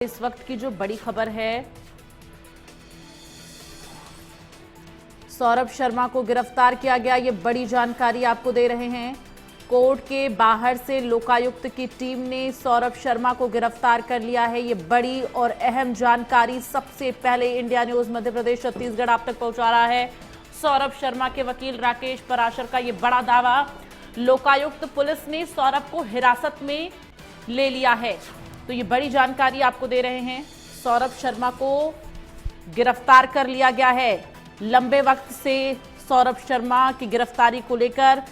इस वक्त की जो बड़ी खबर है, सौरभ शर्मा को गिरफ्तार किया गया। ये बड़ी जानकारी आपको दे रहे हैं। कोर्ट के बाहर से लोकायुक्त की टीम ने सौरभ शर्मा को गिरफ्तार कर लिया है। ये बड़ी और अहम जानकारी सबसे पहले इंडिया न्यूज मध्य प्रदेश छत्तीसगढ़ आप तक पहुंचा रहा है। सौरभ शर्मा के वकील राकेश पराशर का ये बड़ा दावा, लोकायुक्त पुलिस ने सौरभ को हिरासत में ले लिया है। तो ये बड़ी जानकारी आपको दे रहे हैं। सौरभ शर्मा को गिरफ्तार कर लिया गया है। लंबे वक्त से सौरभ शर्मा की गिरफ्तारी को लेकर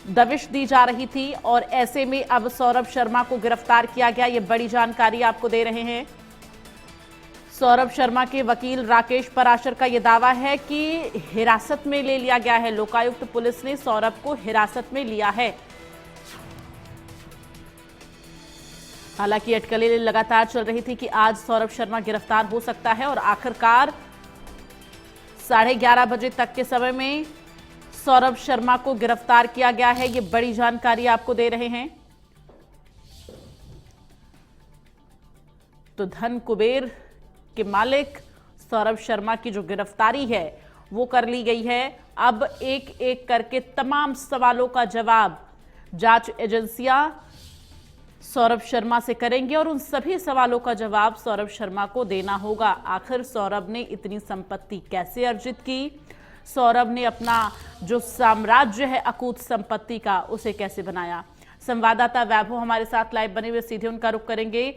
दबिश दी जा रही थी और ऐसे में अब सौरभ शर्मा को गिरफ्तार किया गया। ये बड़ी जानकारी आपको दे रहे हैं। सौरभ शर्मा के वकील राकेश पराशर का यह दावा है कि हिरासत में ले लिया गया है। लोकायुक्त पुलिस ने सौरभ को हिरासत में लिया है। हालांकि अटकलें लगातार चल रही थी कि आज सौरभ शर्मा गिरफ्तार हो सकता है और आखिरकार 11:30 बजे तक के समय में सौरभ शर्मा को गिरफ्तार किया गया है। ये बड़ी जानकारी आपको दे रहे हैं। तो धन कुबेर के मालिक सौरभ शर्मा की जो गिरफ्तारी है वो कर ली गई है। अब एक एक करके तमाम सवालों का जवाब जांच एजेंसियां सौरभ शर्मा से करेंगे और उन सभी सवालों का जवाब सौरभ शर्मा को देना होगा। आखिर सौरभ ने इतनी संपत्ति कैसे अर्जित की, सौरभ ने अपना जो साम्राज्य है अकूत संपत्ति का उसे कैसे बनाया। संवाददाता वैभव हमारे साथ लाइव बने हुए, सीधे उनका रुख करेंगे।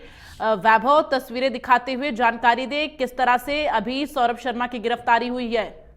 वैभव, तस्वीरें दिखाते हुए जानकारी दे, किस तरह से अभी सौरभ शर्मा की गिरफ्तारी हुई है।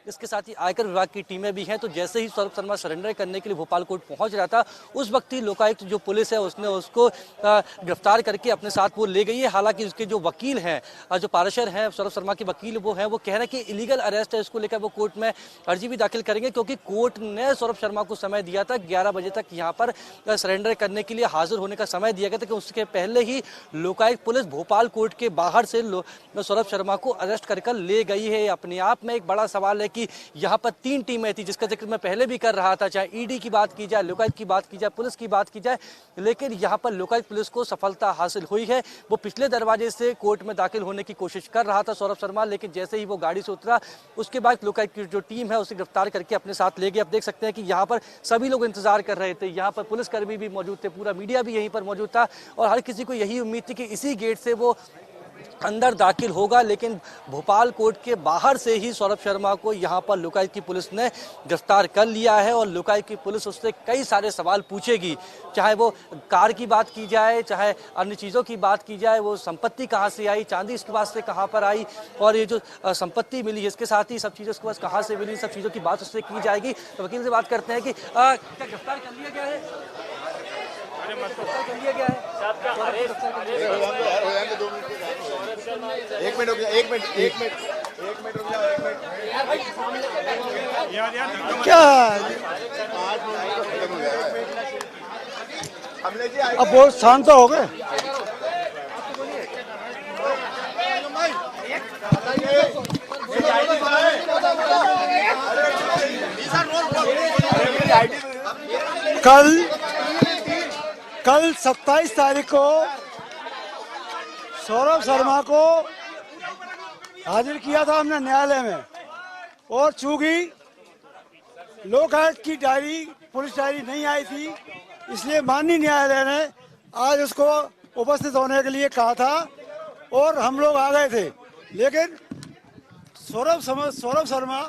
इसके साथ ही आयकर विभाग की टीमें भी हैं। तो जैसे ही सौरभ शर्मा सरेंडर करने के लिए भोपाल कोर्ट पहुंच रहा था, उस वक्त ही लोकायुक्त जो पुलिस है उसने उसको गिरफ्तार करके अपने साथ वो ले गई है। हालांकि उसके जो वकील हैं, जो पाराशर हैं सौरभ शर्मा के वकील, वो कह रहे हैं कि इलीगल अरेस्ट है। इसको लेकर वो कोर्ट में अर्जी भी दाखिल करेंगे क्योंकि कोर्ट ने सौरभ शर्मा को समय दिया था 11 बजे तक यहाँ पर सरेंडर करने के लिए हाजिर होने का समय दिया गया था। कि उसके पहले ही लोकायुक्त पुलिस भोपाल कोर्ट के बाहर से सौरभ शर्मा को अरेस्ट कर ले गई है। अपने आप में एक बड़ा सवाल है कि यहां पर 3 टीमें थी जिसका जिक्र मैं पहले भी कर रहा था, चाहे ईडी की बात की जाए, लोकायुक्त की बात की जाए, पुलिस की बात की जाए, लेकिन यहां पर लोकायुक्त पुलिस को सफलता हासिल हुई है। वो पिछले दरवाजे से कोर्ट में दाखिल होने की कोशिश कर रहा था सौरभ शर्मा, लेकिन जैसे ही वो गाड़ी से उतरा उसके बाद लोकायुक्त की जो टीम है उसे गिरफ्तार करके अपने साथ ले गई। आप देख सकते हैं कि यहाँ पर सभी लोग इंतजार कर रहे थे, यहाँ पर पुलिसकर्मी भी मौजूद थे, पूरा मीडिया भी यहीं पर मौजूद था और हर किसी को यही उम्मीद थी कि इसी गेट से वो अंदर दाखिल होगा। लेकिन भोपाल कोर्ट के बाहर से ही सौरभ शर्मा को यहां पर लोकायुक्त की पुलिस ने गिरफ्तार कर लिया है और लोकायुक्त की पुलिस उससे कई सारे सवाल पूछेगी, चाहे वो कार की बात की जाए, चाहे अन्य चीज़ों की बात की जाए, वो संपत्ति कहां से आई, चांदी इसके पास से कहां पर आई और ये जो संपत्ति मिली है इसके साथ ही सब चीज़ें उसके पास कहां से मिली, सब चीज़ों की बात उससे की जाएगी। तो वकील से बात करते हैं कि क्या गिरफ्तार कर लिया गया है? कर लिया गया है? एक मिनट रुक जाओ, एक मिनट रुक जाओ, क्या अब बहुत शांत हो गए। कल 27 तारीख को सौरभ शर्मा को हाजिर किया था हमने न्यायालय में और चूंकि लोकायुक्त की डायरी, पुलिस डायरी नहीं आई थी, इसलिए माननीय न्यायालय ने आज उसको उपस्थित होने के लिए कहा था और हम लोग आ गए थे। लेकिन सौरभ शर्मा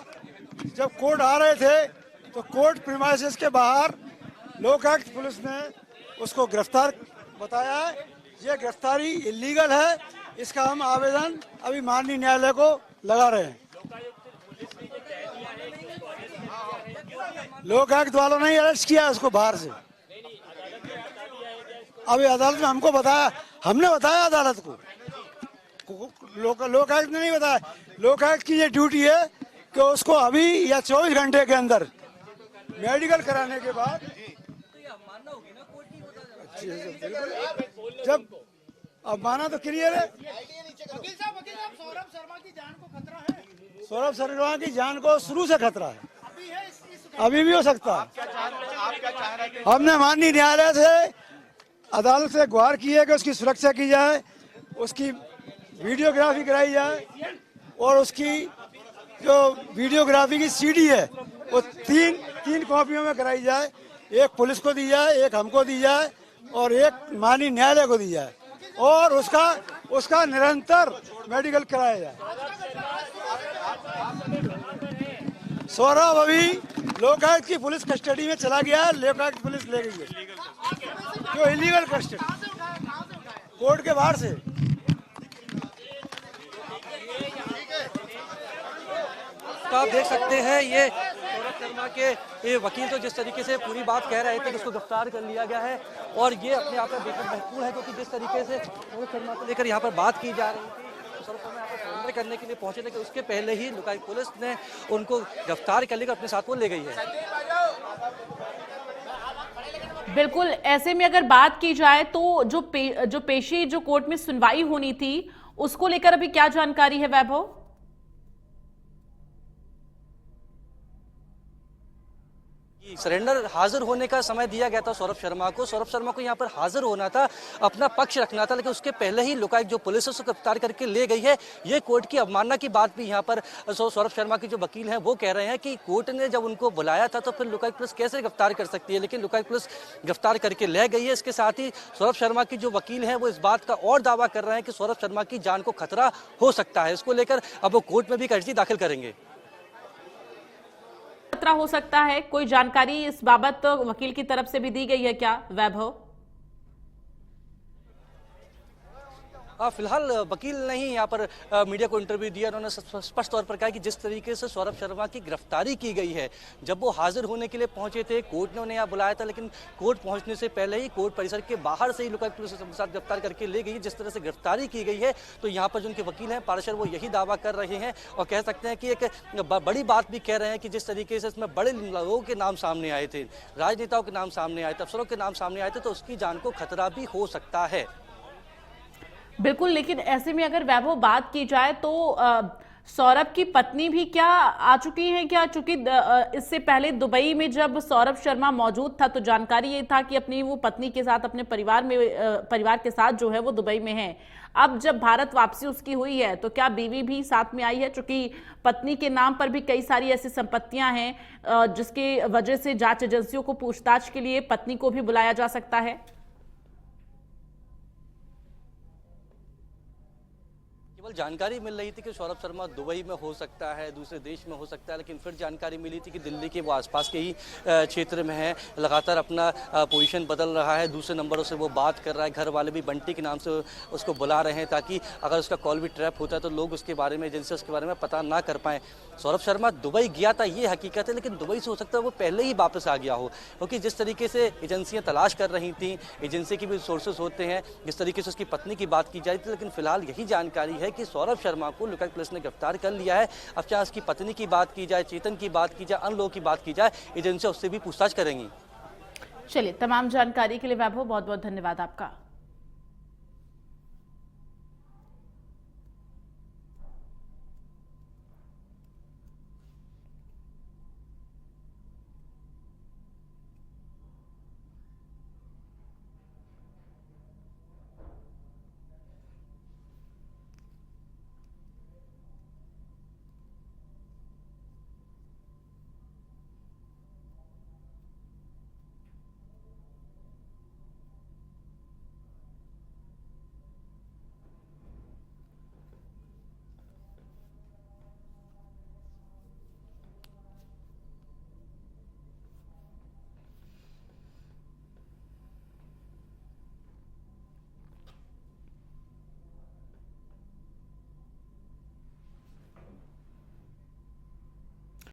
जब कोर्ट आ रहे थे तो कोर्ट प्रीमाइसेस के बाहर लोकायुक्त पुलिस ने उसको गिरफ्तार बताया है। ये गिरफ्तारी इलीगल है, इसका हम आवेदन अभी माननीय न्यायालय को लगा रहे हैं। लोकायुक्त वालों ने अरेस्ट किया उसको बाहर से। अभी अदालत में हमको बताया, हमने बताया अदालत को, लोकायुक्त ने नहीं बताया। लोकायुक्त की ये ड्यूटी है कि उसको अभी या 24 घंटे के अंदर मेडिकल कराने के बाद जब अब माना तो क्लियर है। वकील साहब सौरभ शर्मा की जान को खतरा है। सौरभ शर्मा की जान को शुरू से खतरा है, अभी भी हो सकता है। हमने माननीय न्यायालय से, अदालत से गुहार की है कि उसकी सुरक्षा की जाए, उसकी वीडियोग्राफी कराई जाए और उसकी जो वीडियोग्राफी की सीडी है वो तीन कॉपियों में कराई जाए। एक पुलिस को दी जाए, एक हमको दी जाए और एक माननीय न्यायालय को दी जाए और उसका निरंतर मेडिकल कराया जाए। सौरभ अभी लोकायुक्त की पुलिस कस्टडी में चला गया है, लोकायुक्त पुलिस ले गई है, जो इलीगल कस्टडी कोर्ट के बाहर से। तो आप देख सकते हैं ये सौरभ शर्मा के ये वकील तो जिस तरीके से पूरी बात कह रहे थे कि उसको गिरफ्तार कर लिया गया है और ये अपने आप में बेहद महत्वपूर्ण है, क्योंकि जिस तरीके से सौरभ शर्मा को लेकर यहाँ पर बात की जा रही थी, सौरभ शर्मा यहाँ पर सरेंडर करने के लिए पहुंचे थे कि उसके पहले ही लोकायुक्त पुलिस ने उनको गिरफ्तार कर लेकर अपने साथ वो ले गई है। बिल्कुल, ऐसे में अगर बात की जाए तो जो पेशी जो कोर्ट में सुनवाई होनी थी उसको लेकर अभी क्या जानकारी है वैभव? सरेंडर हाजिर होने का समय दिया गया था सौरभ शर्मा को। सौरभ शर्मा को यहाँ पर हाजिर होना था, अपना पक्ष रखना था, लेकिन उसके पहले ही लोकायुक्त जो पुलिस है उसको गिरफ्तार करके ले गई है। ये कोर्ट की अवमानना की बात भी यहाँ पर सौरभ शर्मा के जो वकील हैं वो कह रहे हैं कि कोर्ट ने जब उनको बुलाया था तो फिर लोकायुक्त पुलिस कैसे गिरफ्तार कर सकती है, लेकिन लोकायुक्त पुलिस गिरफ्तार करके ले गई है। इसके साथ ही सौरभ शर्मा की जो वकील हैं वो इस बात का और दावा कर रहे हैं कि सौरभ शर्मा की जान को खतरा हो सकता है। इसको लेकर अब वो कोर्ट में भी अर्जी दाखिल करेंगे। खतरा हो सकता है, कोई जानकारी इस बाबत वकील की तरफ से भी दी गई है क्या वैभव? फिलहाल वकील ने ही यहाँ पर मीडिया को इंटरव्यू दिया। उन्होंने स्पष्ट तौर पर कहा कि जिस तरीके से सौरभ शर्मा की गिरफ्तारी की गई है, जब वो हाजिर होने के लिए पहुंचे थे, कोर्ट ने उन्हें यहाँ बुलाया था, लेकिन कोर्ट पहुंचने से पहले ही कोर्ट परिसर के बाहर से ही लोकायुक्त पुलिस के साथ गिरफ्तार करके ले गई। जिस तरह से गिरफ्तारी की गई है तो यहाँ पर जो उनके वकील हैं पाराशर, वो यही दावा कर रहे हैं और कह सकते हैं कि एक बड़ी बात भी कह रहे हैं कि जिस तरीके से इसमें बड़े लोगों के नाम सामने आए थे, राजनेताओं के नाम सामने आए थे, अफसरों के नाम सामने आए थे, तो उसकी जान को खतरा भी हो सकता है। बिल्कुल, लेकिन ऐसे में अगर वैभव बात की जाए तो सौरभ की पत्नी भी क्या आ चुकी है क्या? चूंकि इससे पहले दुबई में जब सौरभ शर्मा मौजूद था तो जानकारी ये था कि अपनी वो पत्नी के साथ अपने परिवार के साथ जो है वो दुबई में है। अब जब भारत वापसी उसकी हुई है तो क्या बीवी भी साथ में आई है? चूंकि पत्नी के नाम पर भी कई सारी ऐसी संपत्तियां हैं जिसके वजह से जांच एजेंसियों को पूछताछ के लिए पत्नी को भी बुलाया जा सकता है। केवल जानकारी मिल रही थी कि सौरभ शर्मा दुबई में हो सकता है, दूसरे देश में हो सकता है, लेकिन फिर जानकारी मिली थी कि दिल्ली के वो आसपास के ही क्षेत्र में है, लगातार अपना पोजीशन बदल रहा है, दूसरे नंबरों से वो बात कर रहा है। घर वाले भी बंटी के नाम से उसको बुला रहे हैं ताकि अगर उसका कॉल भी ट्रैप होता है तो लोग उसके बारे में, एजेंसी उसके बारे में पता ना कर पाएँ। सौरभ शर्मा दुबई गया था, ये हकीकत है, लेकिन दुबई से हो सकता है वो पहले ही वापस आ गया हो, क्योंकि जिस तरीके से एजेंसियाँ तलाश कर रही थी, एजेंसी के भी सोर्सेस होते हैं, जिस तरीके से उसकी पत्नी की बात की जा रही थी, लेकिन फिलहाल यही जानकारी है कि सौरभ शर्मा को लोकायुक्त पुलिस ने गिरफ्तार कर लिया है। अब चाहे उसकी पत्नी की बात की जाए, चेतन की बात की जाए, अन्य लोगों की बात की जाए, एजेंसियां उससे भी पूछताछ करेंगी। चलिए, तमाम जानकारी के लिए वैभव बहुत बहुत धन्यवाद आपका।